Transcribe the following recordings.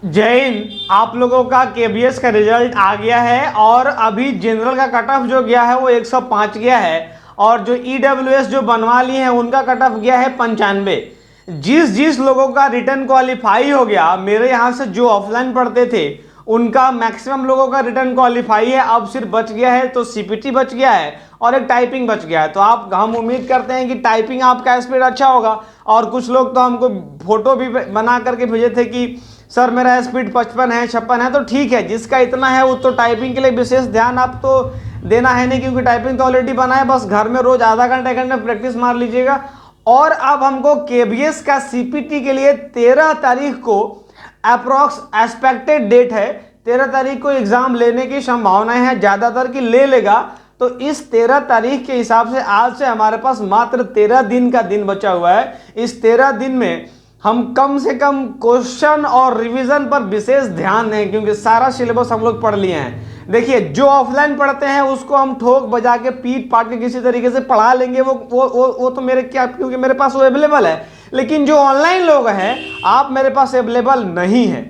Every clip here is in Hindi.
जय हिंद। आप लोगों का केबीएस का रिजल्ट आ गया है और अभी जनरल का कट ऑफ जो गया है वो 105 गया है और जो ईडब्ल्यूएस जो बनवा लिए हैं उनका कट ऑफ गया है 95। जिस जिस लोगों का रिटर्न क्वालिफाई हो गया, मेरे यहाँ से जो ऑफलाइन पढ़ते थे उनका मैक्सिमम लोगों का रिटर्न क्वालिफाई है। अब सिर्फ बच गया है तो सीपीटी बच गया है और एक टाइपिंग बच गया है। तो हम उम्मीद करते हैं कि टाइपिंग आपका स्पीड अच्छा होगा। और कुछ लोग तो हमको फोटो भी बना करके भेजे थे कि सर मेरा स्पीड 55 है 56 है। तो ठीक है, जिसका इतना है वो तो टाइपिंग के लिए विशेष ध्यान आप तो देना है नहीं, क्योंकि टाइपिंग तो ऑलरेडी बना है। बस घर में रोज आधा घंटा 1 घंटा प्रैक्टिस मार लीजिएगा। और अब हमको केबीएस का सीपीटी के लिए 13 तारीख को अप्रॉक्स एक्सपेक्टेड डेट है, 13 तारीख को एग्जाम लेने की संभावनाएं हैं ज़्यादातर कि ले लेगा। तो इस 13 तारीख के हिसाब से आज से हमारे पास मात्र 13 दिन का दिन बचा हुआ है। इस 13 दिन में हम कम से कम क्वेश्चन और रिवीजन पर विशेष ध्यान दें, क्योंकि सारा सिलेबस हम लोग पढ़ लिए हैं। देखिए, जो ऑफलाइन पढ़ते हैं उसको हम ठोक बजा के पीट पाट के किसी तरीके से पढ़ा लेंगे, वो तो मेरे क्या, क्योंकि मेरे पास वो अवेलेबल है। लेकिन जो ऑनलाइन लोग हैं, आप मेरे पास अवेलेबल नहीं है।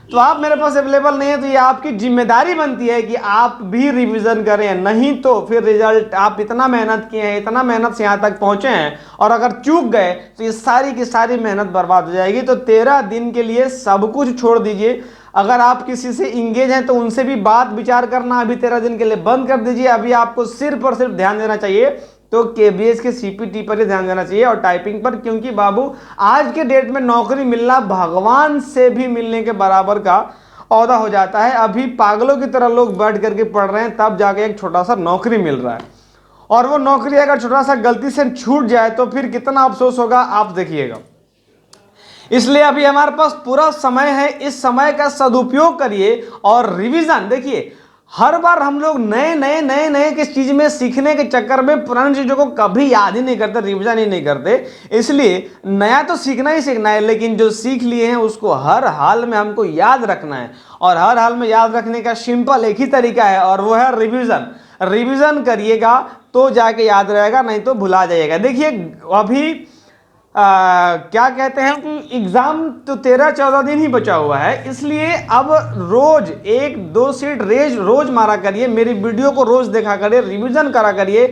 तो आप मेरे पास अवेलेबल नहीं है तो ये आपकी जिम्मेदारी बनती है कि आप भी रिवीजन करें, नहीं तो फिर रिजल्ट, आप इतना मेहनत किए हैं, इतना मेहनत से यहाँ तक पहुंचे हैं और अगर चूक गए तो ये सारी की सारी मेहनत बर्बाद हो जाएगी। तो 13 दिन के लिए सब कुछ छोड़ दीजिए। अगर आप किसी से इंगेज हैं तो उनसे भी बात विचार करना अभी 13 दिन के लिए बंद कर दीजिए। अभी आपको सिर्फ और सिर्फ ध्यान देना चाहिए तो केबीएस के सीपीटी पर ही ध्यान देना चाहिए और टाइपिंग पर, क्योंकि बाबू आज के डेट में नौकरी मिलना भगवान से भी मिलने के बराबर का औदा हो जाता है। अभी पागलों की तरह लोग बैठ करके पढ़ रहे हैं, तब जाके एक छोटा सा नौकरी मिल रहा है। और वो नौकरी अगर छोटा सा गलती से छूट जाए तो फिर कितना अफसोस होगा आप देखिएगा। इसलिए अभी हमारे पास पूरा समय है, इस समय का सदुपयोग करिए और रिवीजन। देखिए, हर बार हम लोग नए नए नए नए किस चीज में सीखने के चक्कर में पुरानी चीजों को कभी याद ही नहीं करते, रिवीजन ही नहीं करते। इसलिए नया तो सीखना ही सीखना है, लेकिन जो सीख लिए हैं उसको हर हाल में हमको याद रखना है। और हर हाल में याद रखने का सिंपल एक ही तरीका है और वो है रिवीजन। रिवीजन करिएगा तो जाके याद रहेगा, नहीं तो भुला जाइएगा। देखिए, अभी क्या कहते हैं कि एग्जाम तो 13-14 दिन ही बचा हुआ है, इसलिए अब रोज 1-2 सीट रोज मारा करिए, मेरी वीडियो को रोज देखा करिए, रिवीजन करा करिए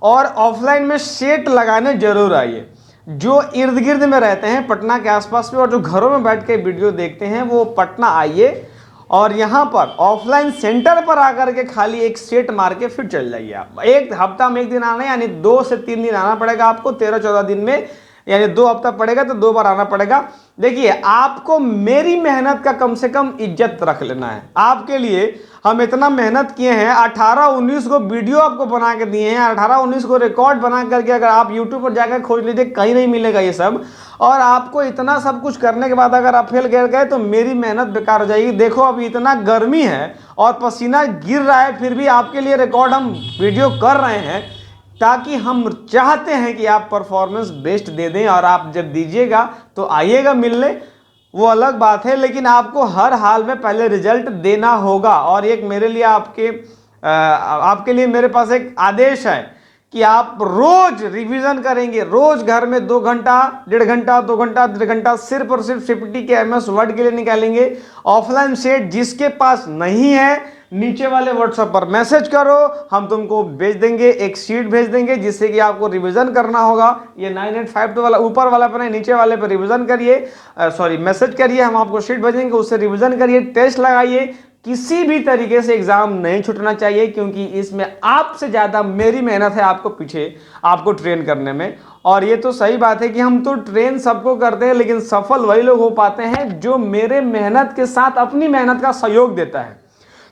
और ऑफलाइन में सेट लगाने जरूर आइए। जो इर्द गिर्द में रहते हैं पटना के आसपास में और जो घरों में बैठ के वीडियो देखते हैं वो पटना आइए और यहाँ पर ऑफलाइन सेंटर पर आकर के खाली एक सेट मार के फिर चल जाइए। आप एक हफ्ता में 1 दिन आना, यानी 2 से 3 दिन आना पड़ेगा आपको 13-14 दिन में, यानी 2 हफ्ता पड़ेगा तो 2 बार आना पड़ेगा। देखिए, आपको मेरी मेहनत का कम से कम इज्जत रख लेना है। आपके लिए हम इतना मेहनत किए हैं, 18-19 को वीडियो आपको बना के दिए हैं, 18-19 को रिकॉर्ड बना करके अगर आप यूट्यूब पर जाकर खोज लीजिए कहीं नहीं मिलेगा ये सब। और आपको इतना सब कुछ करने के बाद अगर आप फेल कर गए तो मेरी मेहनत बेकार हो जाएगी। देखो, अभी इतना गर्मी है और पसीना गिर रहा है, फिर भी आपके लिए रिकॉर्ड हम वीडियो कर रहे हैं, ताकि हम चाहते हैं कि आप परफॉर्मेंस बेस्ट दे दें। और आप जब दीजिएगा तो आइएगा मिलने, वो अलग बात है, लेकिन आपको हर हाल में पहले रिजल्ट देना होगा। और एक मेरे लिए आपके लिए मेरे पास एक आदेश है कि आप रोज रिवीजन करेंगे, रोज घर में 2 घंटा 1.5 घंटा 2 घंटा 1.5 घंटा सिर्फ और सिर्फ सीपीटी के एमएस वर्ड के लिए निकालेंगे। ऑफलाइन सेट जिसके पास नहीं है नीचे वाले व्हाट्सएप पर मैसेज करो, हम तुमको भेज देंगे, एक शीट भेज देंगे जिससे कि आपको रिवीजन करना होगा। ये 9852 वाला ऊपर वाला पर नहीं, नीचे वाले पर रिवीजन करिए, मैसेज करिए, हम आपको शीट भेजेंगे, उससे रिवीजन करिए, टेस्ट लगाइए। किसी भी तरीके से एग्जाम नहीं छूटना चाहिए, क्योंकि इसमें आपसे ज्यादा मेरी मेहनत है आपको पीछे आपको ट्रेन करने में। और ये तो सही बात है कि हम तो ट्रेन सबको करते हैं, लेकिन सफल वही लोग हो पाते हैं जो मेरे मेहनत के साथ अपनी मेहनत का सहयोग देता है।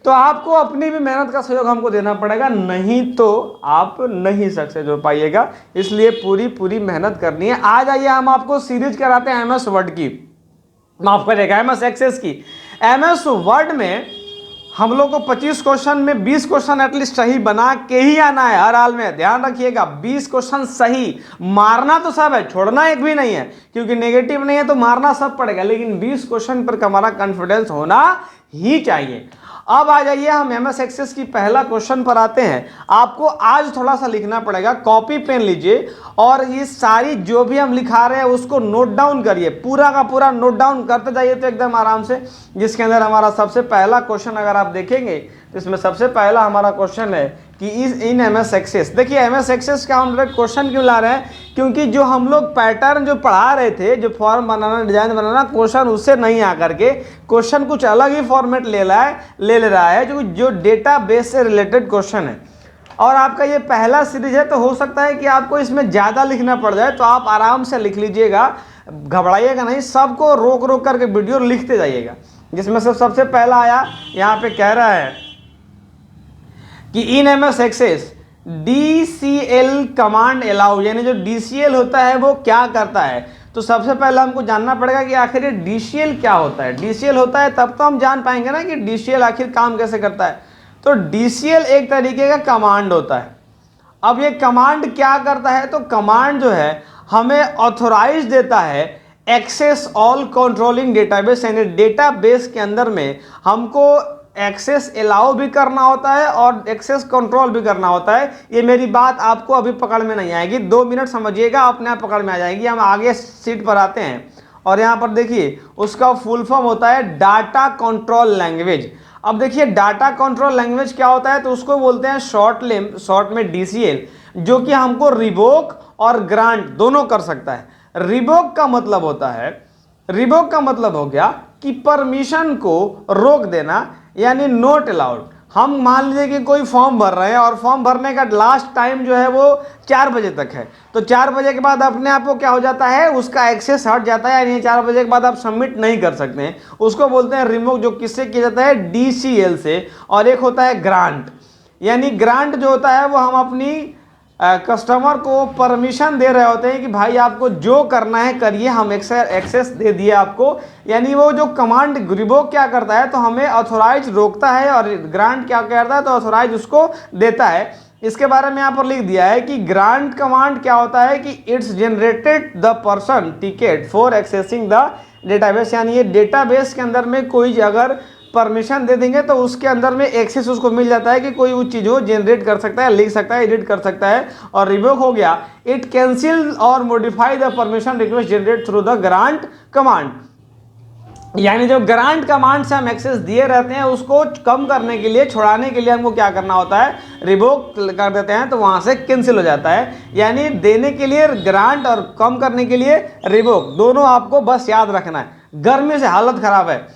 तो आपको अपनी भी मेहनत का सहयोग हमको देना पड़ेगा, नहीं तो आप नहीं सक्सेस हो पाइएगा। इसलिए पूरी मेहनत करनी है। आज आइए हम आपको सीरीज कराते हैं एमएस वर्ड की, माफ करिएगा एमएस एक्सेस की। एमएस वर्ड में हम लोग को 25 क्वेश्चन में 20 क्वेश्चन एटलीस्ट सही बना के ही आना है। हर हाल में ध्यान रखिएगा, 20 क्वेश्चन सही, मारना तो सब है, छोड़ना एक भी नहीं है, क्योंकि नेगेटिव नहीं है तो मारना सब पड़ेगा, लेकिन 20 क्वेश्चन पर हमारा कॉन्फिडेंस होना ही चाहिए। अब आ जाइए हम MS एक्सेस की पहला क्वेश्चन पर आते हैं। आपको आज थोड़ा सा लिखना पड़ेगा, कॉपी पेन लीजिए और ये सारी जो भी हम लिखा रहे हैं उसको नोट डाउन करिए, पूरा का पूरा नोट डाउन करते जाइए तो एकदम आराम से। जिसके अंदर हमारा सबसे पहला क्वेश्चन अगर आप देखेंगे तो इसमें सबसे पहला हमारा क्वेश्चन है कि इस इन MS एक्सेस। देखिए MS एक्सेस का हम डायरेक्ट क्वेश्चन क्यों ला रहे हैं, क्योंकि जो हम लोग पैटर्न जो पढ़ा रहे थे, जो फॉर्म बनाना, डिजाइन बनाना, क्वेश्चन उससे नहीं आकर के क्वेश्चन कुछ अलग ही फॉर्मेट ले रहा है जो डेटा बेस से रिलेटेड क्वेश्चन है। और आपका ये पहला सीरीज है तो हो सकता है कि आपको इसमें ज़्यादा लिखना पड़ जाए, तो आप आराम से लिख लीजिएगा, घबराइएगा नहीं, सबको रोक रोक करके वीडियो लिखते जाइएगा। जिसमें से सबसे पहला आया, यहाँ पे कह रहा है कि in MS access DCL command allow, यानी जो DCL होता है वो क्या करता है। तो सबसे पहले हमको जानना पड़ेगा कि आखिर ये DCL क्या होता है। DCL होता है तब तो हम जान पाएंगे ना कि DCL आखिर काम कैसे करता है। तो DCL एक तरीके का कमांड होता है। अब ये कमांड क्या करता है, तो कमांड जो है हमें ऑथोराइज देता है एक्सेस ऑल कंट्रोलिंग डेटाबेस, यानी डेटाबेस के अंदर में हमको एक्सेस अलाउ भी करना होता है और एक्सेस कंट्रोल भी करना होता है। ये मेरी बात आपको अभी पकड़ में नहीं आएगी, 2 मिनट समझिएगा, अपने आप पकड़ में आ जाएगी। हम आगे सीट पर आते हैं और यहाँ पर देखिए उसका फुल फॉर्म होता है डाटा कंट्रोल लैंग्वेज। अब देखिए डाटा कंट्रोल लैंग्वेज क्या होता है, तो उसको बोलते हैं शॉर्ट में DCL, जो कि हमको रिवोक और ग्रांट दोनों कर सकता है। रिवोक का मतलब हो गया कि परमिशन को रोक देना, यानी नॉट अलाउड। हम मान लीजिए कि कोई फॉर्म भर रहे हैं और फॉर्म भरने का लास्ट टाइम जो है वो 4 बजे तक है, तो 4 बजे के बाद अपने आप को क्या हो जाता है, उसका एक्सेस हट जाता है, यानी 4 बजे के बाद आप सबमिट नहीं कर सकते हैं। उसको बोलते हैं रिमूव, जो किससे किया जाता है, DCL से। और एक होता है ग्रांट, यानी ग्रांट जो होता है वो हम अपनी कस्टमर को परमिशन दे रहे होते हैं कि भाई आपको जो करना है करिए, हम एक्सेस दे दिए आपको। यानी वो जो कमांड रिवोक क्या करता है, तो हमें ऑथोराइज रोकता है, और ग्रांट क्या करता है, तो ऑथोराइज उसको देता है। इसके बारे में यहाँ पर लिख दिया है कि ग्रांट कमांड क्या होता है कि it's generated the person ticket for accessing the database, यानी ये डेटाबेस के अंदर में कोई अगर परमिशन दे देंगे तो उसके अंदर में एक्सेस उसको मिल जाता है कि कोई वो चीज़ हो जनरेट कर सकता है, लिख सकता है, एडिट कर सकता है। और रिवोक हो गया, इट कैंसिल और modify the permission request generate through the grant command, यानी जो ग्रांट कमांड से हम एक्सेस दिए रहते हैं उसको कम करने के लिए, छुड़ाने के लिए हमको क्या करना होता है, रिवोक कर देते हैं, तो वहां से कैंसिल हो जाता है। यानी देने के लिए ग्रांट और कम करने के लिए रिवोक, दोनों आपको बस याद रखना है। गर्मी से हालत खराब है।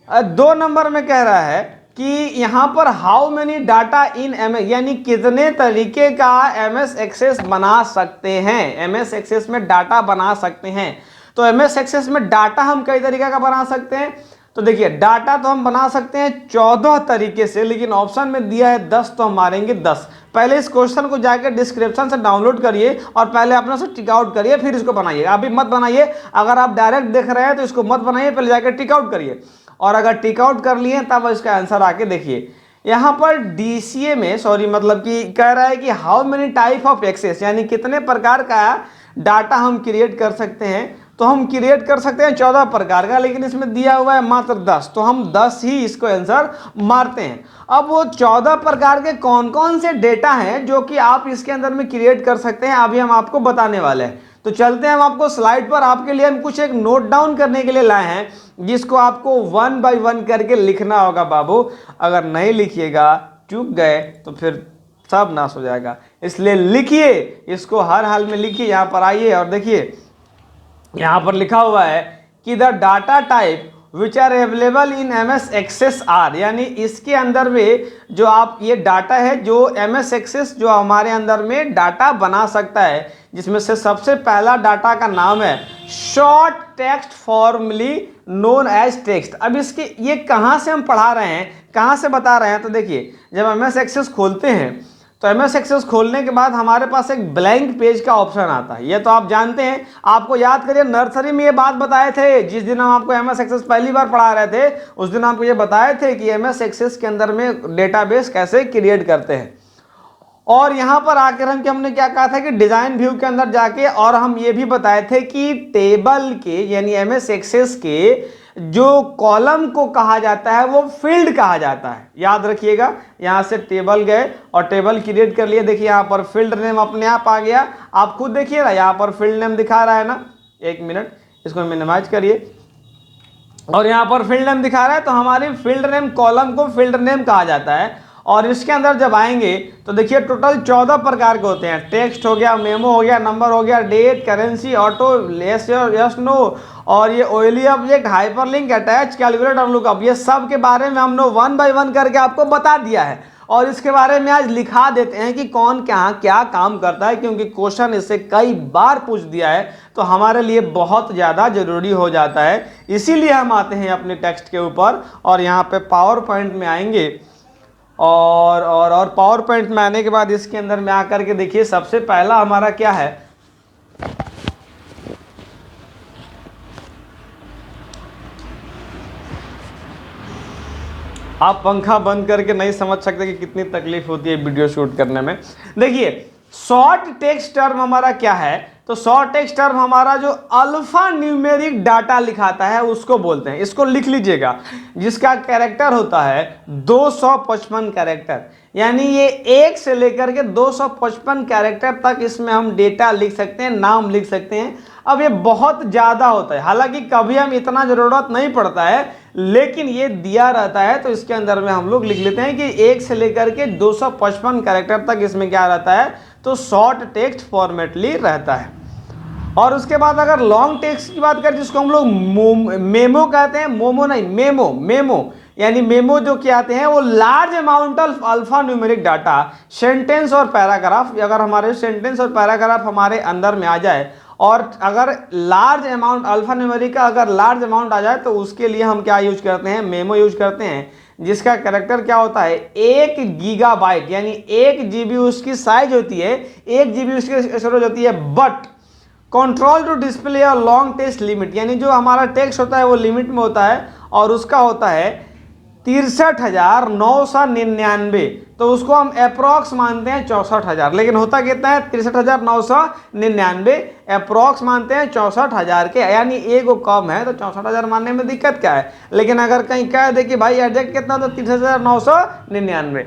2 नंबर में कह रहा है कि यहाँ पर how many data in MS, यानी कितने तरीके का MS एक्सेस बना सकते हैं, MS एक्सेस में डाटा बना सकते हैं। तो MS एक्सेस में डाटा हम कई तरीके का बना सकते हैं। तो देखिए डाटा तो हम बना सकते हैं 14 तरीके से, लेकिन ऑप्शन में दिया है 10, तो हम मारेंगे 10। पहले इस क्वेश्चन को जाकर डिस्क्रिप्शन से डाउनलोड करिए और पहले अपने से टिक आउट करिए, फिर इसको बनाइए। अभी मत बनाइए, अगर आप डायरेक्ट देख रहे हैं तो इसको मत बनाइए, पहले जाकर टिक आउट करिए, और अगर टिक आउट कर लिए तब इसका आंसर आके देखिए। यहाँ पर DCA में मतलब कि कह रहा है कि how many type of access, यानी कितने प्रकार का डाटा हम क्रिएट कर सकते हैं। तो हम क्रिएट कर सकते हैं 14 प्रकार का, लेकिन इसमें दिया हुआ है मात्र 10, तो हम 10 ही इसको आंसर मारते हैं। अब वो 14 प्रकार के कौन कौन से डेटा हैं जो कि आप इसके अंदर में क्रिएट कर सकते हैं, अभी हम आपको बताने वाले हैं। तो चलते हैं हम आपको स्लाइड पर, आपके लिए हम कुछ एक नोट डाउन करने के लिए लाए हैं, जिसको आपको 1 बाय 1 करके लिखना होगा बाबू। अगर नहीं लिखिएगा, चूक गए, तो फिर सब नाश हो जाएगा। इसलिए लिखिए, इसको हर हाल में लिखिए। यहाँ पर आइए और देखिए, यहाँ पर लिखा हुआ है कि the data type which are available in MS access are, यानी इसके अंदर में जो आप ये डाटा है जो MS एक्सेस जो हमारे अंदर में डाटा बना सकता है, जिसमें से सबसे पहला डाटा का नाम है short text formally known as text. अब इसके ये कहाँ से हम पढ़ा रहे हैं, कहाँ से बता रहे हैं, तो देखिए जब MS एक्सेस खोलते हैं तो MS एक्सेस खोलने के बाद हमारे पास एक ब्लैंक पेज का ऑप्शन आता है। ये तो आप जानते हैं, आपको याद करिए नर्सरी में ये बात बताए थे, जिस दिन हम आपको MS एक्सेस पहली बार पढ़ा रहे थे उस दिन आपको ये बताए थे कि MS एक्सेस के अंदर में डेटाबेस कैसे क्रिएट करते हैं। और यहाँ पर आकर हमने क्या कहा था कि डिजाइन व्यू के अंदर जाके, और हम ये भी बताए थे कि टेबल के यानी MS एक्सेस के जो कॉलम को कहा जाता है वो फील्ड कहा जाता है, याद रखिएगा। यहाँ से टेबल गए और टेबल क्रिएट कर लिए, देखिए यहाँ पर फील्ड नेम अपने आप आ गया, आप खुद देखिए ना, यहाँ पर फील्ड नेम दिखा रहा है ना, एक मिनट इसको मिनिमाइज करिए, और यहाँ पर फील्ड नेम दिखा रहा है, तो हमारी फील्ड नेम कॉलम को फील्ड नेम कहा जाता है। और इसके अंदर जब आएंगे तो देखिए टोटल 14 प्रकार के होते हैं, टेक्स्ट हो गया, मेमो हो गया, नंबर हो गया, date, currency, auto, yes no, और ये OLE object, hyperlink, attach, calculate और लुकअप, ये सब के बारे में हमने 1 बाय 1 करके आपको बता दिया है। और इसके बारे में आज लिखा देते हैं कि कौन कहाँ क्या काम करता है, क्योंकि क्वेश्चन इससे कई बार पूछ दिया है, तो हमारे लिए बहुत ज़्यादा जरूरी हो जाता है। इसीलिए हम आते हैं अपने टेक्स्ट के ऊपर और यहाँ पे पावर पॉइंट में आएंगे, और पावर पॉइंट में आने के बाद इसके अंदर में आकर के देखिए सबसे पहला हमारा क्या है, आप पंखा बंद करके नहीं समझ सकते कि कितनी तकलीफ होती है वीडियो शूट करने में। देखिए शॉर्ट टेक्स्ट टर्म हमारा क्या है, तो शॉर्ट टेक्स्ट टर्म हमारा जो अल्फा न्यूमेरिक डाटा लिखाता है उसको बोलते हैं। इसको लिख लीजिएगा, जिसका कैरेक्टर होता है 255 कैरेक्टर, यानी ये 1 से लेकर के 255 कैरेक्टर तक इसमें हम डेटा लिख सकते हैं, नाम लिख सकते हैं। अब ये बहुत ज़्यादा होता है, हालांकि कभी हम इतना ज़रूरत नहीं पड़ता है, लेकिन ये दिया रहता है तो इसके अंदर में हम लोग लिख लेते हैं कि 1 से लेकर के 255 कैरेक्टर तक इसमें क्या रहता है, तो शॉर्ट टेक्स्ट फॉर्मेटली रहता है। और उसके बाद अगर लॉन्ग टेक्स्ट की बात करें, जिसको हम लोग मेमो कहते हैं, मोमो नहीं, मेमो यानी मेमो जो क्या आते हैं वो large amount of alpha numeric data, sentence और पैराग्राफ, अगर हमारे सेंटेंस और पैराग्राफ हमारे अंदर में आ जाए, और अगर लार्ज अमाउंट अल्फा न्यूमेरिक का अगर लार्ज अमाउंट आ जाए तो उसके लिए हम क्या यूज करते हैं, मेमो यूज करते हैं, जिसका कैरेक्टर क्या होता है 1 गीगाबाइट, यानी 1 GB उसकी साइज होती है, 1 GB उसकी स्टोरेज होती है। बट कंट्रोल टू डिस्प्ले और लॉन्ग टेक्स्ट लिमिट, यानी जो हमारा टेक्स्ट होता है वो लिमिट में होता है और उसका होता है 63,999, तो उसको हम अप्रॉक्स मानते हैं 64,000, लेकिन होता कितना है 63,999, अप्रॉक्स मानते हैं 64,000 के, यानी एक वो कम है तो 64,000 मानने में दिक्कत क्या है। लेकिन अगर कहीं कह दे कि भाई एग्जैक्ट कितना, तो 63,999।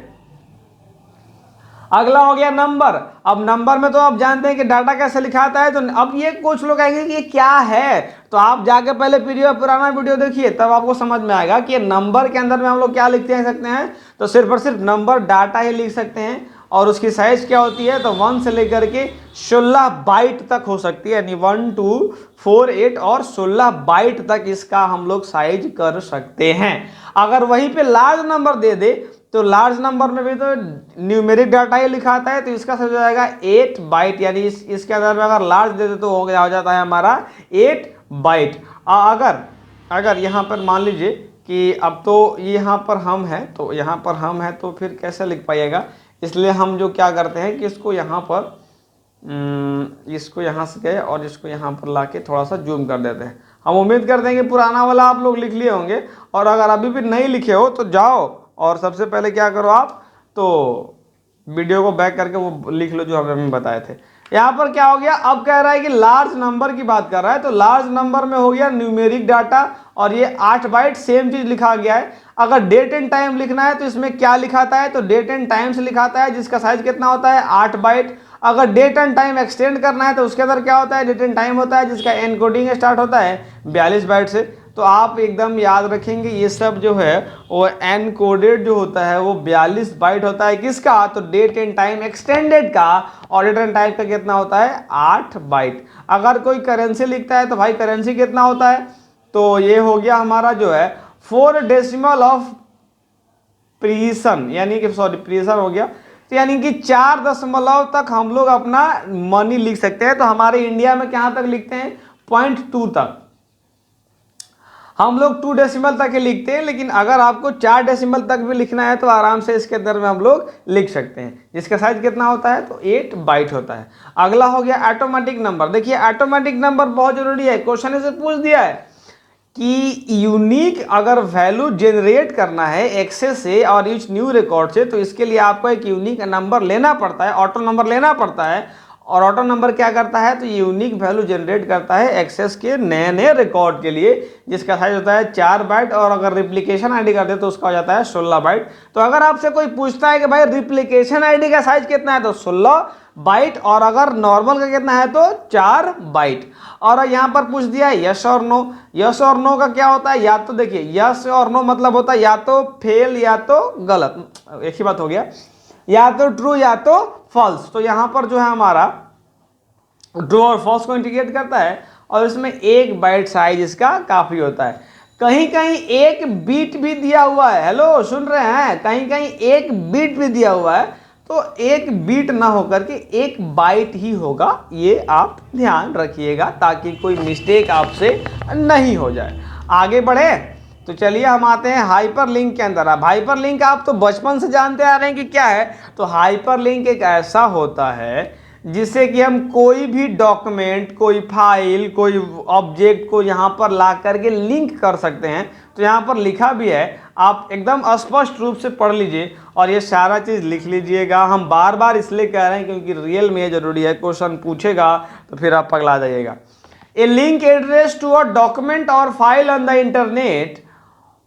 अगला हो गया नंबर। अब नंबर में तो आप जानते हैं कि डाटा कैसे लिखाता है, तो अब ये कुछ लोग कहेंगे कि ये क्या है, तो आप जाके पहले पुराना वीडियो देखिए, तब आपको समझ में आएगा कि नंबर के अंदर में हम लोग क्या लिखते सकते हैं, तो सिर्फ और सिर्फ नंबर डाटा ही लिख सकते हैं। और उसकी साइज क्या होती है, तो 1 से लेकर के 16 बाइट तक हो सकती है, यानी 1 2 4 8 और 16 बाइट तक इसका हम लोग साइज कर सकते हैं। अगर वहीं पे लार्ज नंबर दे दे, तो लार्ज नंबर में भी तो न्यूमेरिक डाटा ही लिखाता है, तो इसका साइज हो जाएगा 8 बाइट, यानी इसके अंदर में अगर लार्ज दे दे तो हो जाता है हमारा 8 बाइट। अगर यहाँ पर मान लीजिए कि अब तो यहाँ पर हम हैं, तो यहाँ पर हम हैं तो फिर कैसे लिख पाइएगा, इसलिए हम जो क्या करते हैं कि इसको यहाँ पर इसको यहाँ से गए और इसको यहाँ पर लाके थोड़ा सा जूम कर देते हैं। हम उम्मीद करते हैं कि पुराना वाला आप लोग लिख लिए होंगे, और अगर अभी भी नहीं लिखे हो तो जाओ और सबसे पहले क्या करो आप, तो वीडियो को बैक करके वो लिख लो जो हमें बताए थे। यहाँ पर क्या हो गया, अब कह रहा है कि लार्ज नंबर की बात कर रहा है, तो लार्ज नंबर में हो गया न्यूमेरिक डाटा और ये 8 बाइट, सेम चीज लिखा गया है। अगर डेट एंड टाइम लिखना है तो इसमें क्या लिखाता है, तो डेट एंड टाइम से लिखाता है, जिसका साइज कितना होता है 8 बाइट। अगर डेट एंड टाइम एक्सटेंड करना है तो उसके अंदर क्या होता है, डेट एंड टाइम होता है, जिसका एनकोडिंग स्टार्ट होता है 42 बाइट से। तो आप एकदम याद रखेंगे ये सब जो है वो एनकोडेड जो होता है वो 42 बाइट होता है, किसका, तो डेट एंड टाइम एक्सटेंडेड का, और डेट एंड टाइम का कितना होता है 8 बाइट। अगर कोई करेंसी लिखता है तो भाई करेंसी कितना होता है, तो ये हो गया हमारा जो है 4 डेसिमल ऑफ प्रीसन, यानी कि सॉरी प्रीसन हो गया, तो यानी कि 4 दशमलव तक हम लोग अपना मनी लिख सकते हैं। तो हमारे इंडिया में कहाँ तक लिखते हैं 0.2 तक, हम लोग 2 डेसिमल तक ही लिखते हैं, लेकिन अगर आपको 4 डेसिमल तक भी लिखना है तो आराम से इसके अंदर में हम लोग लिख सकते हैं, जिसका साइज कितना होता है, तो 8 बाइट होता है। अगला हो गया ऑटोमेटिक नंबर। देखिए ऑटोमेटिक नंबर बहुत जरूरी है, क्वेश्चन इसे पूछ दिया है कि यूनिक अगर वैल्यू जनरेट करना है एक्सेस से और ईच न्यू रिकॉर्ड से, तो इसके लिए आपको एक यूनिक नंबर लेना पड़ता है, ऑटो नंबर लेना पड़ता है, और ऑटो नंबर क्या करता है, तो यूनिक वैल्यू जनरेट करता है एक्सेस के नए नए रिकॉर्ड के लिए, जिसका साइज होता है 4 बाइट, और अगर रिप्लिकेशन आईडी करते हैं तो उसका हो जाता है 16 बाइट। तो अगर आपसे कोई पूछता है कि भाई रिप्लिकेशन आईडी का साइज कितना है, तो 16 बाइट, और अगर नॉर्मल का कितना है तो 4 बाइट। और यहाँ पर पूछ दिया है यस और नो। यस और नो का क्या होता है, या तो देखिए यस और नो मतलब होता है या तो फेल या तो गलत, एक ही बात हो गया, या तो ट्रू या तो फॉल्स। तो यहां पर जो है हमारा ट्रू और फॉल्स को इंडिकेट करता है, और इसमें 1 बाइट साइज इसका काफी होता है। कहीं कहीं 1 बीट भी दिया हुआ है, हेलो सुन रहे हैं, कहीं कहीं 1 बीट भी दिया हुआ है, तो 1 बीट ना होकर के 1 बाइट ही होगा, ये आप ध्यान रखिएगा ताकि कोई मिस्टेक आपसे नहीं हो जाए। आगे बढ़े तो चलिए हम आते हैं हाइपरलिंक के अंदर। अब हाइपरलिंक आप तो बचपन से जानते आ रहे हैं कि क्या है, तो हाइपरलिंक एक ऐसा होता है जिससे कि हम कोई भी डॉक्यूमेंट, कोई फाइल, कोई ऑब्जेक्ट को यहाँ पर ला करके लिंक कर सकते हैं। तो यहाँ पर लिखा भी है, आप एकदम स्पष्ट रूप से पढ़ लीजिए और ये सारा चीज़ लिख लीजिएगा। हम बार बार इसलिए कह रहे हैं क्योंकि रियल में ये जरूरी है, क्वेश्चन पूछेगा तो फिर आप पगला जाइएगा। A link address to a document और file on the internet,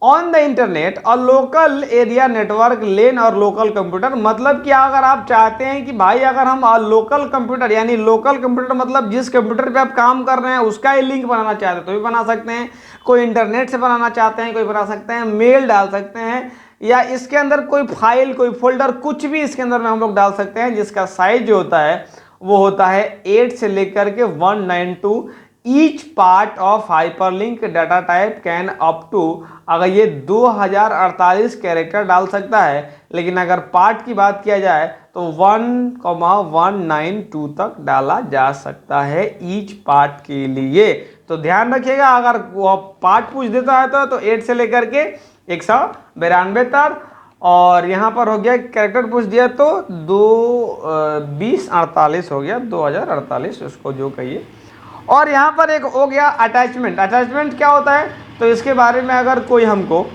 on the internet और लोकल एरिया नेटवर्क लेन और लोकल कंप्यूटर। मतलब कि अगर आप चाहते हैं कि भाई अगर हम लोकल कंप्यूटर, यानी लोकल कंप्यूटर मतलब जिस कंप्यूटर पे आप काम कर रहे हैं उसका ही लिंक बनाना चाहते हैं तो भी बना सकते हैं, कोई इंटरनेट से बनाना चाहते हैं कोई बना सकते हैं, मेल डाल सकते हैं, या इसके अंदर कोई फाइल, कोई फोल्डर, कुछ भी इसके अंदर में हम लोग डाल सकते हैं, जिसका साइज जो होता है वो होता है 8 से लेकर के 192। Each part of hyperlink data type can up to, अगर ये 2048 कैरेक्टर डाल सकता है, लेकिन अगर पार्ट की बात किया जाए तो 1,192 तक डाला जा सकता है ईच पार्ट के लिए। तो ध्यान रखिएगा, अगर वो पार्ट पूछ देता है तो 8 से लेकर के 192 तक, और यहाँ पर हो गया कैरेक्टर पूछ दिया तो 2048 हो गया, 2048 उसको जो कहिए। और यहाँ पर एक हो गया अटैचमेंट। अटैचमेंट क्या होता है, तो इसके बारे में अगर कोई हमको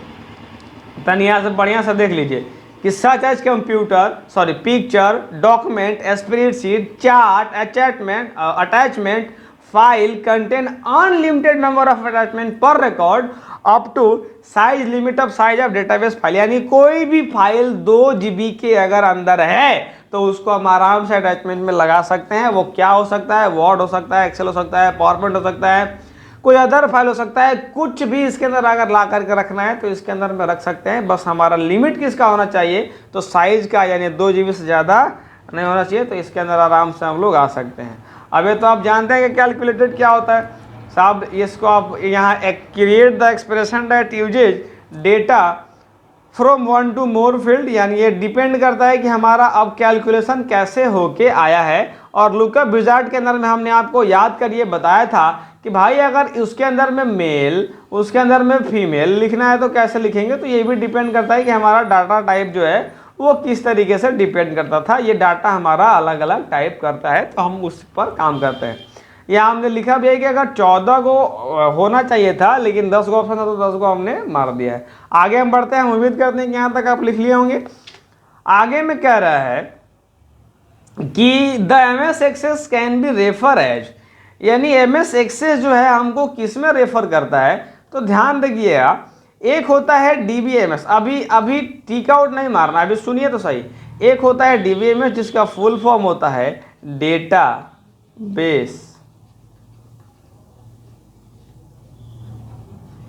तनिया से बढ़िया से देख लीजिए कि such as computer, sorry picture, document, spreadsheet, chart, attachment file contain unlimited number of attachment पर record up to size limit of size of database file. यानी कोई भी फाइल 2 GB के अगर अंदर है तो उसको हम आराम से अटैचमेंट में लगा सकते हैं। वो क्या हो सकता है, वर्ड हो सकता है, एक्सेल हो सकता है, पावरपॉइंट हो सकता है, कोई अदर फाइल हो सकता है, कुछ भी इसके अंदर अगर ला करके रखना है तो इसके अंदर में रख सकते हैं। बस हमारा लिमिट किसका होना चाहिए, तो साइज का, यानी 2 GB से ज़्यादा नहीं होना चाहिए, तो इसके अंदर आराम से हम लोग आ सकते हैं। अब ये तो आप जानते हैं कि कैलकुलेटेड क्या होता है साहब, इसको आप यहाँ create the expression that usage data from 1 to more field, यानी ये डिपेंड करता है कि हमारा अब कैलकुलेशन कैसे होके आया है। और लुकअप विजार्ड के अंदर में हमने आपको याद करिए बताया था कि भाई अगर उसके अंदर में मेल, उसके अंदर में फीमेल लिखना है तो कैसे लिखेंगे, तो ये भी डिपेंड करता है कि हमारा डाटा टाइप जो है वो किस तरीके से डिपेंड करता था। ये डाटा हमारा अलग अलग टाइप करता है तो हम उस पर काम करते हैं। यहाँ हमने लिखा भी है कि अगर 14 को होना चाहिए था लेकिन 10 को ऑप्शन था तो 10 को हमने मार दिया है। आगे हम बढ़ते हैं, हम उम्मीद करते हैं कि यहाँ तक आप लिख लिए होंगे। आगे में कह रहा है कि the MS access can be refer as, यानी MS एक्सेस जो है हमको किस में रेफर करता है, तो ध्यान रखिएगा। एक होता है DBMS, अभी टिक आउट नहीं मारना, अभी सुनिए तो सही। एक होता है DBMS जिसका फुल फॉर्म होता है डेटा बेस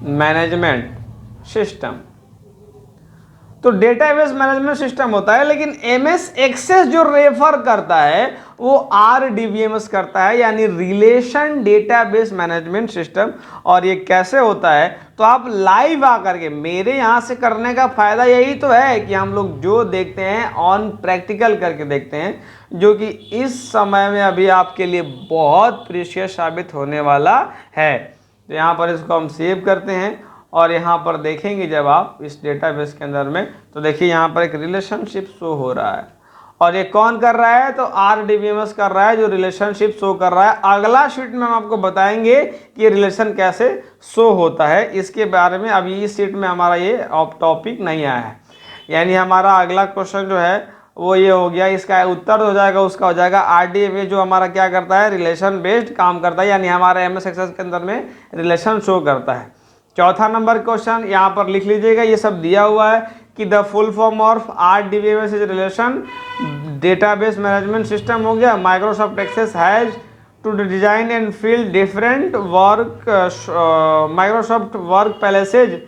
मैनेजमेंट सिस्टम। तो डेटाबेस मैनेजमेंट सिस्टम होता है, लेकिन MS एक्सेस जो रेफर करता है वो RDBMS करता है, यानी रिलेशन डेटाबेस मैनेजमेंट सिस्टम। और ये कैसे होता है, तो आप लाइव आकर के मेरे यहाँ से करने का फायदा यही तो है कि हम लोग जो देखते हैं ऑन प्रैक्टिकल करके देखते हैं, जो कि इस समय में अभी आपके लिए बहुत प्रीशियस साबित होने वाला है। तो यहाँ पर इसको हम सेव करते हैं और यहाँ पर देखेंगे जब आप इस डेटाबेस के अंदर में, तो देखिए यहाँ पर एक रिलेशनशिप शो हो रहा है। और ये कौन कर रहा है, तो RDBMS कर रहा है जो रिलेशनशिप शो कर रहा है। अगला शीट में हम आपको बताएंगे कि ये रिलेशन कैसे शो होता है, इसके बारे में अभी इस शीट में हमारा ये टॉपिक नहीं आया है। यानी हमारा अगला क्वेश्चन जो है वो ये हो गया। इसका उत्तर हो जाएगा, उसका हो जाएगा RDMA, जो हमारा क्या करता है, रिलेशन बेस्ड काम करता है, यानी हमारे MS एक्सेस के अंदर में रिलेशन शो करता है। चौथा नंबर क्वेश्चन यहाँ पर लिख लीजिएगा, ये सब दिया हुआ है कि the full form of RDBMS is relation database management system हो गया। Microsoft access has to design and fill different work Microsoft work palaces,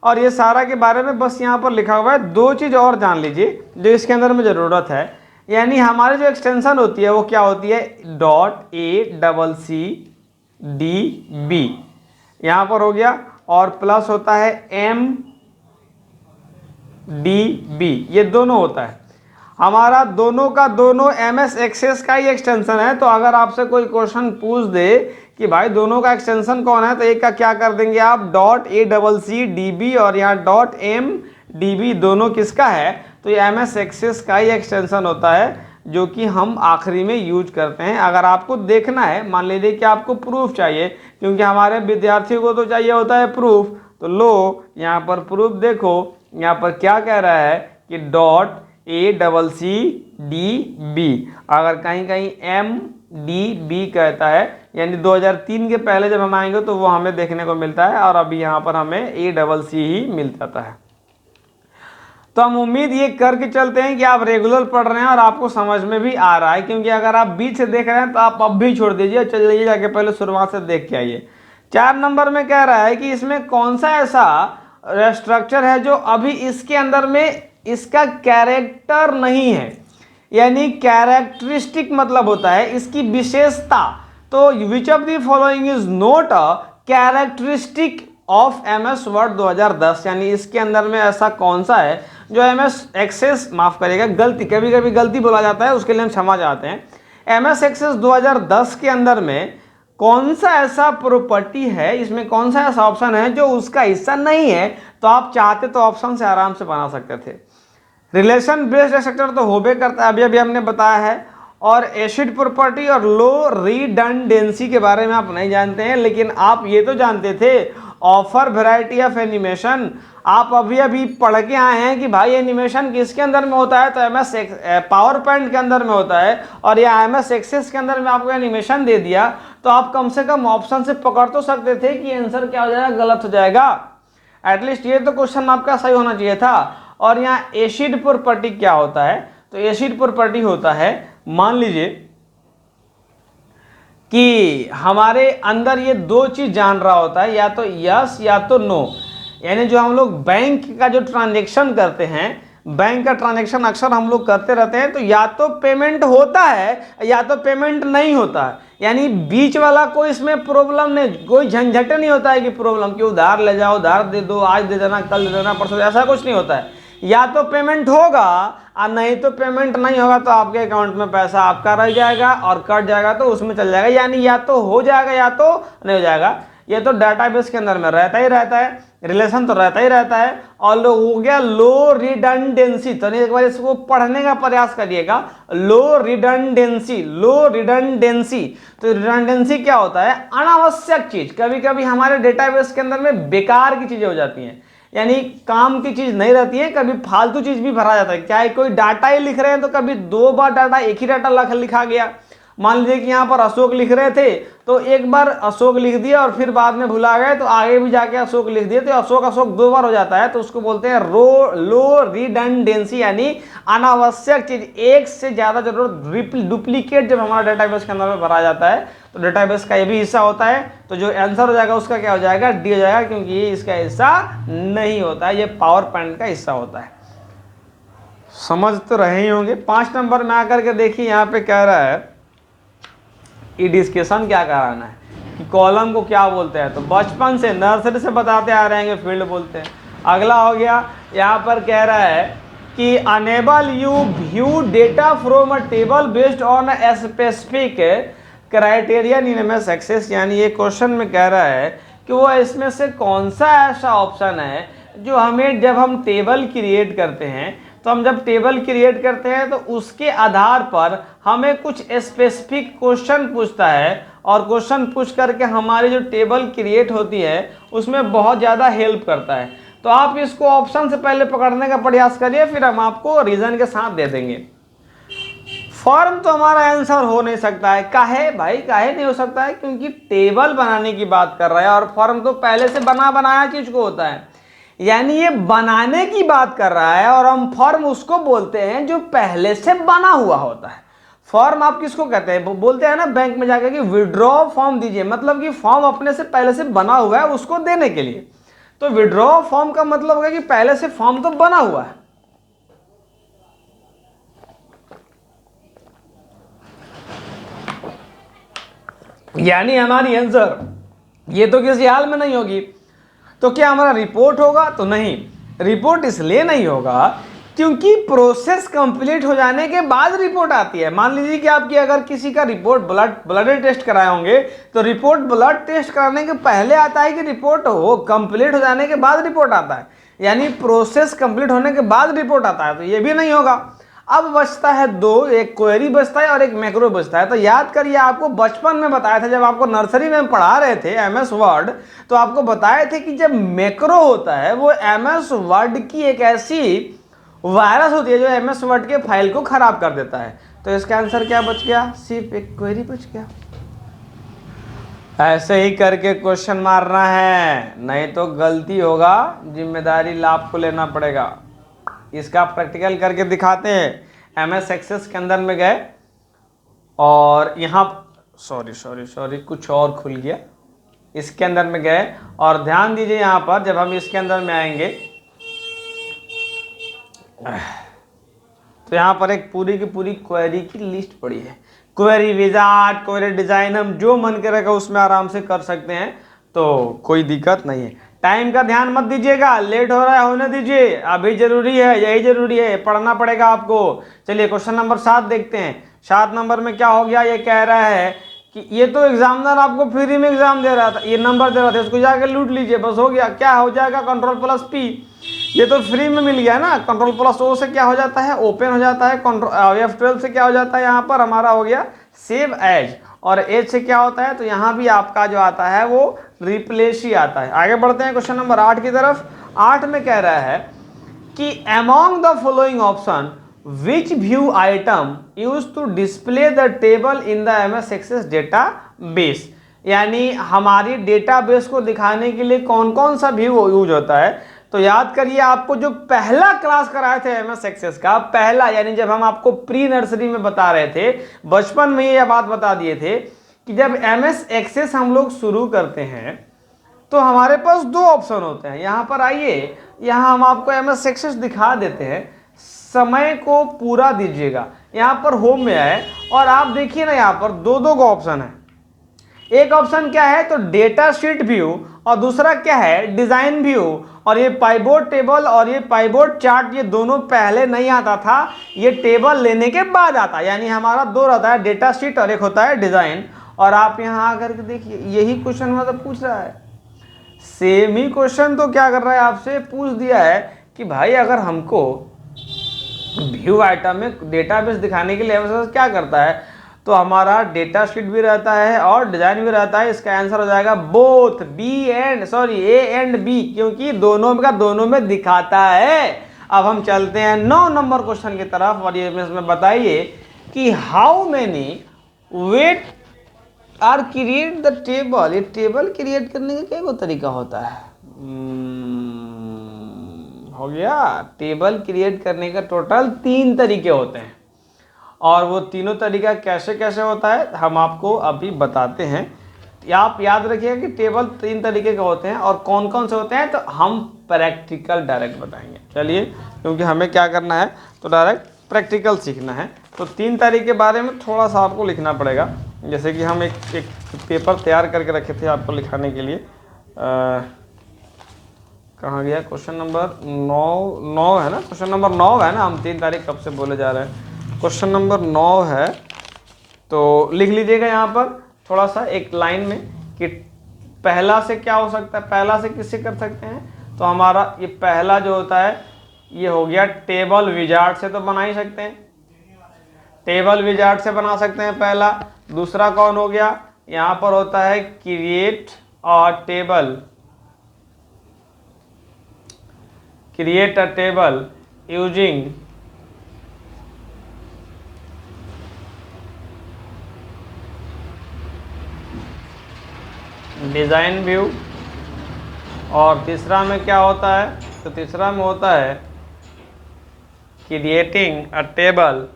और ये सारा के बारे में बस यहाँ पर लिखा हुआ है। दो चीज़ और जान लीजिए जो इसके अंदर में ज़रूरत है, यानी हमारी जो एक्सटेंशन होती है वो क्या होती है, .ACCDB यहाँ पर हो गया, और प्लस होता है MDB, ये दोनों होता है। हमारा दोनों का दोनों MS एक्सेस का ही एक्सटेंशन है। तो अगर आपसे कोई क्वेश्चन पूछ दे कि भाई दोनों का एक्सटेंशन कौन है, तो एक का क्या कर देंगे आप, .ACCDB, और यहाँ .MDB दोनों किसका है, तो ये MS एक्सेस का ही एक्सटेंशन होता है, जो कि हम आखिरी में यूज करते हैं। अगर आपको देखना है, मान लीजिए कि आपको प्रूफ चाहिए, क्योंकि हमारे विद्यार्थियों को तो चाहिए होता है प्रूफ, तो लो यहाँ पर प्रूफ देखो, यहाँ पर क्या कह रहा है कि .ACCDB, अगर कहीं कहीं MDB कहता है, यानी 2003 के पहले जब हम आएंगे तो वो हमें देखने को मिलता है, और अभी यहाँ पर हमें ACC ही मिल जाता है। तो हम उम्मीद ये करके चलते हैं कि आप रेगुलर पढ़ रहे हैं और आपको समझ में भी आ रहा है, क्योंकि अगर आप बीच से देख रहे हैं तो आप अब भी छोड़ दीजिए, चल जाइए जाके पहले शुरुआत से देख के आइए। 4 नंबर में कह रहा है कि इसमें कौन सा ऐसा स्ट्रक्चर है जो अभी इसके अंदर में इसका कैरेक्टर नहीं है, यानी कैरेक्टरिस्टिक मतलब होता है इसकी विशेषता। तो which of the following is not a characteristic of MS word 2010, यानी इसके अंदर में ऐसा कौन सा है जो MS एक्सेस, माफ करिएगा गलती, कभी कभी गलती बोला जाता है, उसके लिए हम क्षमा चाहते हैं। MS एक्सेस 2010 के अंदर में कौन सा ऐसा प्रॉपर्टी है, इसमें कौन सा ऐसा ऑप्शन है जो उसका हिस्सा नहीं है। तो आप चाहते तो ऑप्शन से आराम से बना सकते थे। रिलेशन बेस्ड स्ट्रक्चर तो होबे करता है, अभी अभी हमने बताया है, और एसिड प्रॉपर्टी और लो रिडंडेंसी के बारे में आप नहीं जानते हैं, लेकिन आप ये तो जानते थे ऑफर वैरायटी ऑफ एनिमेशन। आप अभी अभी पढ़ के आए हैं कि भाई एनिमेशन किसके अंदर में होता है, तो MS पावर पॉइंट के अंदर में होता है, और ये MS एक्सेस के अंदर में आपको एनिमेशन दे दिया, तो आप कम से कम ऑप्शन से पकड़ तो सकते थे कि आंसर क्या हो जाएगा, गलत हो जाएगा। एटलीस्ट ये तो क्वेश्चन आपका सही होना चाहिए था। और यहाँ एसिड प्रॉपर्टी क्या होता है, तो एसिड प्रॉपर्टी होता है, मान लीजिए कि हमारे अंदर ये दो चीज जान रहा होता है, या तो यस या तो नो, यानी जो हम लोग बैंक का जो ट्रांजैक्शन करते हैं, बैंक का ट्रांजैक्शन अक्सर हम लोग करते रहते हैं, तो या तो पेमेंट होता है या तो पेमेंट नहीं होता है, यानी बीच वाला कोई इसमें प्रॉब्लम नहीं, कोई झंझट नहीं होता है कि प्रॉब्लम कि उधार ले जाओ, उधार दे दो, आज दे देना, कल दे देना, परसों, ऐसा कुछ नहीं होता है। या तो पेमेंट होगा और नहीं तो पेमेंट नहीं होगा, तो आपके अकाउंट में पैसा आपका रह जाएगा और कट जाएगा तो उसमें चल जाएगा, यानी या तो हो जाएगा या तो नहीं हो जाएगा। ये तो डाटाबेस के अंदर में रहता ही रहता है, रिलेशन तो रहता ही रहता है। और हो गया लो रिडंडेंसी, तो एक बार इसको पढ़ने का प्रयास करिएगा, लो रिडंडेंसी, लो रिडंडेंसी। तो रिडंडेंसी क्या होता है, अनावश्यक चीज, कभी कभी हमारे डेटाबेस के अंदर में बेकार की चीजें हो जाती हैं, यानी काम की चीज नहीं रहती है, कभी फालतू चीज भी भरा जाता है। क्या कोई डाटा ही लिख रहे हैं तो कभी 2 बार डाटा एक ही डाटा लिखा गया। मान लीजिए कि यहाँ पर अशोक लिख रहे थे तो एक बार अशोक लिख दिया और फिर बाद में भुला गए तो आगे भी जाके अशोक लिख दिए, तो अशोक अशोक 2 बार हो जाता है, तो उसको बोलते हैं लो रिडंडेंसी, यानी अनावश्यक चीज, एक से ज्यादा जरूरत डुप्लीकेट जब हमारा डेटाबेस के अंदर में भरा जाता है तो डेटाबेस का ये भी हिस्सा होता है। तो जो आंसर हो जाएगा उसका क्या हो जाएगा, डी हो जाएगा, क्योंकि ये इसका हिस्सा नहीं होता है, ये पावर पॉइंट का हिस्सा होता है। समझ तो रहे ही होंगे। 5 नंबर में आकर के देखिए, यहाँ पे कह रहा है कि डिस्कशन क्या कराना है, कि कॉलम को क्या बोलते हैं, तो बचपन से नर्सरी से बताते आ रहे हैं, फील्ड बोलते हैं। अगला हो गया, यहाँ पर कह रहा है कि enable you view data from a table based on a specific criterion in MS access, यानी ये क्वेश्चन में कह रहा है कि वो इसमें से कौन सा ऐसा ऑप्शन है जो हमें जब हम टेबल क्रिएट करते हैं, तो हम जब टेबल क्रिएट करते हैं तो उसके आधार पर हमें कुछ स्पेसिफिक क्वेश्चन पूछता है, और क्वेश्चन पूछ करके हमारी जो टेबल क्रिएट होती है उसमें बहुत ज़्यादा हेल्प करता है। तो आप इसको ऑप्शन से पहले पकड़ने का प्रयास करिए, फिर हम आपको रीजन के साथ दे देंगे। फॉर्म तो हमारा आंसर हो नहीं सकता है। काहे भाई, काहे नहीं हो सकता है? क्योंकि टेबल बनाने की बात कर रहा है और फॉर्म तो पहले से बना बनाया चीज को होता है, यानी ये बनाने की बात कर रहा है और हम फॉर्म उसको बोलते हैं जो पहले से बना हुआ होता है। फॉर्म आप किसको कहते हैं? बोलते हैं ना बैंक में जाकर कि विड्रॉ फॉर्म दीजिए, मतलब कि फॉर्म अपने से पहले से बना हुआ है उसको देने के लिए। तो विड्रॉ फॉर्म का मतलब होगा कि पहले से फॉर्म तो बना हुआ है। यानी हमारी आंसर ये तो किसी हाल में नहीं होगी। तो क्या हमारा रिपोर्ट होगा? तो नहीं, रिपोर्ट इसलिए नहीं होगा क्योंकि प्रोसेस कंप्लीट हो जाने के बाद रिपोर्ट आती है। मान लीजिए कि आपकी अगर किसी का रिपोर्ट ब्लड टेस्ट कराए होंगे तो रिपोर्ट ब्लड टेस्ट कराने के पहले आता है कि रिपोर्ट हो कंप्लीट हो जाने के बाद रिपोर्ट आता है, यानी प्रोसेस कंप्लीट होने के बाद रिपोर्ट आता है। तो ये भी नहीं होगा। अब बचता है दो, एक क्वेरी बचता है और एक मैक्रो बचता है। तो याद करिए, आपको बचपन में बताया था जब आपको नर्सरी में पढ़ा रहे थे एमएस वर्ड, तो आपको बताए थे कि जब मैक्रो होता है वो एमएस वर्ड की एक ऐसी वायरस होती है जो एमएस वर्ड के फाइल को खराब कर देता है। तो इसका आंसर क्या बच गया? सिर्फ एक क्वेरी बच गया। ऐसे ही करके क्वेश्चन मारना है, नहीं तो गलती होगा, जिम्मेदारी आपको लेना पड़ेगा। इसका प्रैक्टिकल करके दिखाते हैं। एमएस एक्सेस के अंदर में गए और यहाँ सॉरी कुछ और खुल गया। इसके अंदर में गए और ध्यान दीजिए, यहाँ पर जब हम इसके अंदर में आएंगे तो यहाँ पर एक पूरी की पूरी क्वेरी की लिस्ट पड़ी है। क्वेरी विजार्ड, क्वेरी डिजाइन, हम जो मन करेगा उसमें आराम से कर सकते हैं, तो कोई दिक्कत नहीं है। टाइम का ध्यान मत दीजिएगा, लेट हो रहा है होने दीजिए, अभी जरूरी है, यही जरूरी है, पढ़ना पड़ेगा आपको। चलिए क्वेश्चन नंबर 7 देखते हैं। 7 नंबर में क्या हो गया? ये कह रहा है कि ये तो एग्जामिनर आपको फ्री में एग्जाम दे रहा था, ये नंबर दे रहा था, इसको जाकर लूट लीजिए, बस हो गया। क्या हो जाएगा? Ctrl+P, ये तो फ्री में मिल गया ना। Ctrl+O से क्या हो जाता है? ओपन हो जाता है। F12 से क्या हो जाता है? यहाँ पर हमारा हो गया सेव एज, और एज से क्या होता है? तो यहाँ भी आपका जो आता है वो रिप्लेस ही आता है। आगे बढ़ते हैं क्वेश्चन नंबर 8 की तरफ। 8 में कह रहा है कि among the following option which view item use to display the table in the MS access database, यानी हमारी डेटाबेस को दिखाने के लिए कौन कौन सा व्यू यूज होता है। तो याद करिए, आपको जो पहला क्लास कराए थे एमएस एक्सेस का, पहला, यानी जब हम आपको प्री नर्सरी में बता रहे थे, बचपन में ये बात बता दिए थे कि जब एमएस एक्सेस हम लोग शुरू करते हैं तो हमारे पास दो ऑप्शन होते हैं। यहाँ पर आइए, यहाँ हम आपको एमएस एक्सेस दिखा देते हैं। समय को पूरा दीजिएगा, यहाँ पर होम में आए और आप देखिए ना, यहाँ पर दो दो का ऑप्शन है। एक ऑप्शन क्या है? तो डेटा शीट व्यू, और दूसरा क्या है? Design view. और ये पाइवोट टेबल और ये पाइवोट चार्ट, ये दोनों पहले नहीं आता था, ये टेबल लेने के बाद आता है। यानी हमारा दो रहता है, डेटा शीट और एक होता है डिजाइन। और आप यहाँ आकर के देखिए, यही क्वेश्चन मतलब पूछ रहा है, सेम ही क्वेश्चन तो क्या कर रहा है, आपसे पूछ दिया है कि भाई अगर हमको व्यू आइटम में डेटाबेस दिखाने के लिए क्या करता है, तो हमारा डेटा शीट भी रहता है और डिजाइन भी रहता है। इसका आंसर हो जाएगा बोथ, ए एंड बी, क्योंकि दोनों का दोनों में दिखाता है। अब हम चलते हैं 9 नंबर क्वेश्चन की तरफ, और ये इसमें बताइए कि how many wait are create the table. ये टेबल क्रिएट करने का क्या तरीका होता है? हो गया। टेबल क्रिएट करने का टोटल 3 तरीके होते हैं, और वो तीनों तरीका कैसे कैसे होता है हम आपको अभी बताते हैं। आप याद रखिएगा कि टेबल 3 तरीके के होते हैं, और कौन कौन से होते हैं तो हम प्रैक्टिकल डायरेक्ट बताएंगे। चलिए, क्योंकि हमें क्या करना है, तो डायरेक्ट प्रैक्टिकल सीखना है। तो 3 तरीके के बारे में थोड़ा सा आपको लिखना पड़ेगा। जैसे कि हम एक पेपर तैयार करके रखे थे आपको लिखाने के लिए। कहाँ गया? क्वेश्चन नंबर 9 है ना, क्वेश्चन नंबर 9 है ना, हम 3 तारीख कब से बोले जा रहे हैं। क्वेश्चन नंबर 9 है, तो लिख लीजिएगा यहाँ पर थोड़ा सा एक लाइन में कि पहला से क्या हो सकता है, पहला से किससे कर सकते हैं। तो हमारा ये पहला जो होता है ये हो गया टेबल विजार्ड से, तो बना ही सकते हैं, टेबल विजार्ड से बना सकते हैं पहला। दूसरा कौन हो गया? यहाँ पर होता है क्रिएट और table create a table using design view. और तीसरा में क्या होता है, तो तीसरा में होता है creating a table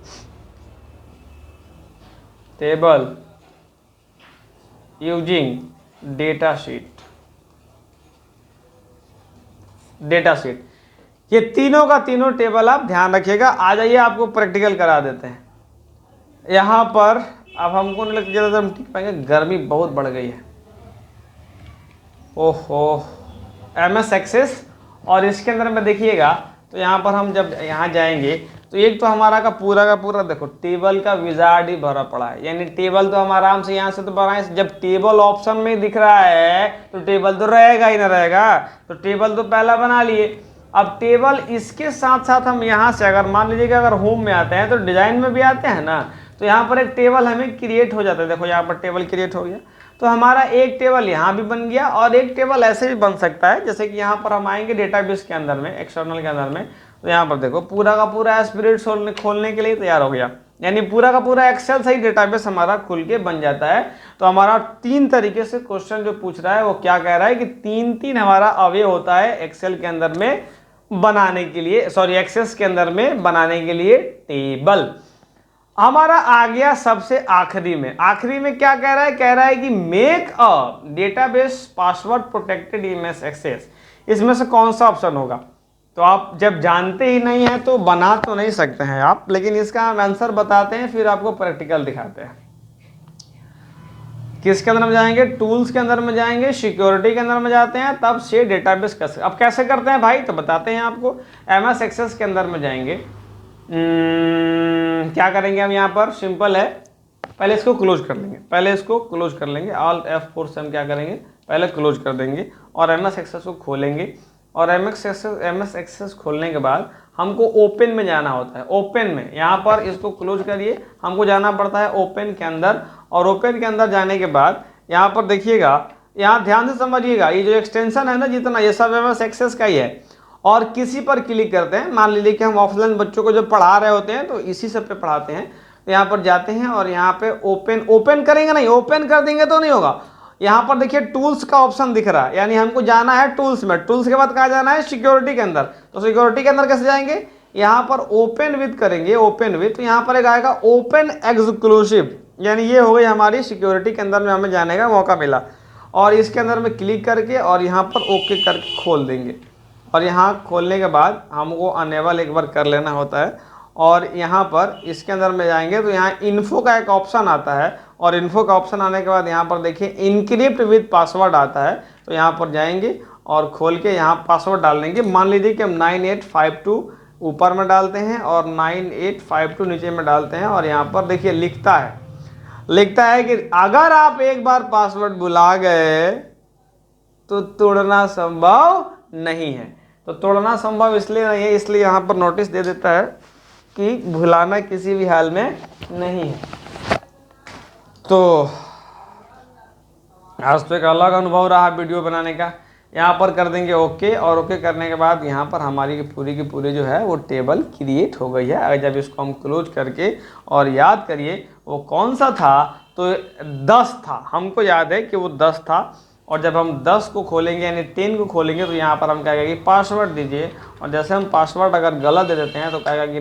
using data sheet. ये तीनों का तीनों टेबल आप ध्यान रखिएगा। आ जाइए आपको प्रैक्टिकल करा देते हैं। यहाँ पर अब हमको नहीं लगता ज़्यादा हम टिक पाएंगे, गर्मी बहुत बढ़ गई है। ओहो, MS एक्सेस। और इसके अंदर में देखिएगा तो यहाँ पर हम जब यहाँ जाएंगे तो एक तो हमारा का पूरा देखो टेबल का विजार्ड ही भरा पड़ा है, यानी टेबल तो हम आराम से यहाँ से तो बनाए। जब टेबल ऑप्शन में दिख रहा है तो टेबल तो रहेगा ही ना रहेगा, तो टेबल तो पहला बना लिए। अब टेबल इसके साथ साथ हम यहाँ से अगर मान लीजिए कि अगर होम में आते हैं तो डिजाइन में भी आते हैं ना, तो यहाँ पर एक टेबल हमें क्रिएट हो जाता है। देखो यहाँ पर टेबल क्रिएट हो गया, तो हमारा एक टेबल यहाँ भी बन गया और एक टेबल ऐसे भी बन सकता है। जैसे कि यहाँ पर हम आएंगे डेटाबेस के अंदर में, एक्सटर्नल के अंदर में, तो यहाँ पर देखो पूरा का पूरा स्प्रेडशीट खोलने के लिए तैयार हो गया, यानी पूरा का पूरा एक्सेल से ही डेटाबेस हमारा खुल के बन जाता है। तो हमारा 3 तरीके से क्वेश्चन जो पूछ रहा है वो क्या कह रहा है कि 3 हमारा अवे होता है एक्सेल के अंदर में बनाने के लिए, सॉरी एक्सेस के अंदर में बनाने के लिए टेबल। हमारा आ गया सबसे आखिरी में क्या कह रहा है कि make a database password protected MS access. इसमें से कौन सा ऑप्शन होगा, तो आप जब जानते ही नहीं है तो बना तो नहीं सकते हैं आप, लेकिन इसका हम आंसर बताते हैं फिर आपको प्रैक्टिकल दिखाते हैं। किसके अंदर में जाएंगे, टूल्स के अंदर में जाएंगे, सिक्योरिटी के अंदर में जाते हैं, तब से डेटाबेस कैसे। अब कैसे करते हैं भाई, तो बताते हैं आपको। MS एक्सेस के अंदर में जाएंगे, क्या करेंगे हम यहाँ पर, सिंपल है, पहले इसको क्लोज कर लेंगे, Alt F4 से हम क्या करेंगे, पहले क्लोज कर देंगे और MS एक्सेस को खोलेंगे। और MS एक्सेस खोलने के बाद हमको ओपन में जाना होता है। ओपन में यहाँ पर इसको क्लोज करिए, हमको जाना पड़ता है ओपन के अंदर। और ओपन के अंदर जाने के बाद यहाँ पर देखिएगा, यहाँ ध्यान से समझिएगा, ये जो एक्सटेंशन है ना जितना, ये सब MS एक्सेस का ही है। और किसी पर क्लिक करते हैं, मान लीजिए कि हम ऑफलाइन बच्चों को जब पढ़ा रहे होते हैं तो इसी सब पे पढ़ाते हैं, तो यहाँ पर जाते हैं और यहाँ पे ओपन करेंगे नहीं, ओपन कर देंगे तो नहीं होगा। यहाँ पर देखिए टूल्स का ऑप्शन दिख रहा है, यानी हमको जाना है टूल्स में। टूल्स के बाद कहाँ जाना है, सिक्योरिटी के अंदर। तो सिक्योरिटी के अंदर कैसे जाएंगे, यहाँ पर ओपन विथ करेंगे, ओपन विथ, तो यहाँ पर एक आएगा ओपन एक्सक्लूसिव, यानी ये हो गई हमारी सिक्योरिटी के अंदर में हमें जाने का मौका मिला। और इसके अंदर में क्लिक करके और यहाँ पर ओके करके खोल देंगे। और यहाँ खोलने के बाद हमको अनेबल एक बार कर लेना होता है। और यहाँ पर इसके अंदर में जाएंगे तो यहाँ इन्फो का एक ऑप्शन आता है, और इन्फो का ऑप्शन आने के बाद यहाँ पर देखिए इनक्रिप्ट विद पासवर्ड आता है। तो यहाँ पर जाएंगे और खोल के यहाँ पासवर्ड डाल देंगे। मान लीजिए कि हम 9852 ऊपर में डालते हैं और 9852 नीचे में डालते हैं। और यहाँ पर देखिए लिखता है कि अगर आप एक बार पासवर्ड भुला गए तो तोड़ना संभव नहीं है। तो तोड़ना संभव इसलिए नहीं है, इसलिए यहाँ पर नोटिस दे देता है कि भुलाना किसी भी हाल में नहीं है। तो आज तो एक अलग अनुभव रहा वीडियो बनाने का। यहाँ पर कर देंगे ओके, और ओके करने के बाद यहाँ पर हमारी पूरी की पूरी जो है वो टेबल क्रिएट हो गई है। अगर जब इसको हम क्लोज करके और याद करिए वो कौन सा था, तो 10 था, हमको याद है कि वो 10 था। और जब हम 10 को खोलेंगे यानी 10 को खोलेंगे तो यहाँ पर हम कहेगा कि पासवर्ड दीजिए। और जैसे हम पासवर्ड अगर गलत दे देते हैं तो कहेगा कि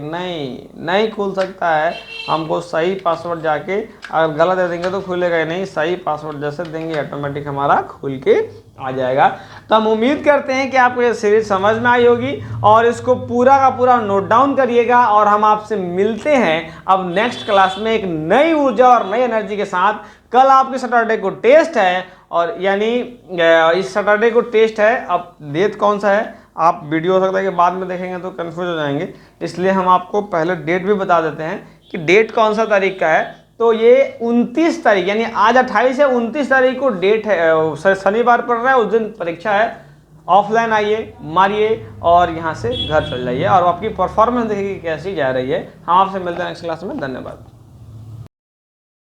नहीं खुल सकता है, हमको सही पासवर्ड जाके, अगर गलत दे देंगे तो खुलेगा ही नहीं, सही पासवर्ड जैसे देंगे ऑटोमेटिक हमारा खुल के आ जाएगा। तो हम उम्मीद करते हैं कि आपको ये सीरीज समझ में आई होगी और इसको पूरा का पूरा नोट डाउन करिएगा। और हम आपसे मिलते हैं अब नेक्स्ट क्लास में एक नई ऊर्जा और नई एनर्जी के साथ। कल आपके सैटरडे को टेस्ट है, और यानी इस सैटरडे को टेस्ट है। अब डेट कौन सा है आप वीडियो हो सकता है कि बाद में देखेंगे तो कंफ्यूज हो जाएंगे, इसलिए हम आपको पहले डेट भी बता देते हैं कि डेट कौन सा तारीख का है। तो ये 29 तारीख, यानी आज 28 है, 29 तारीख को डेट है, शनिवार पड़ रहा है, उस दिन परीक्षा है। ऑफलाइन आइए, मारिए और यहाँ से घर चल जाइए और आपकी परफॉर्मेंस देखिए कैसी जा रही है। हम आपसे मिलते हैं नेक्स्ट क्लास में। धन्यवाद।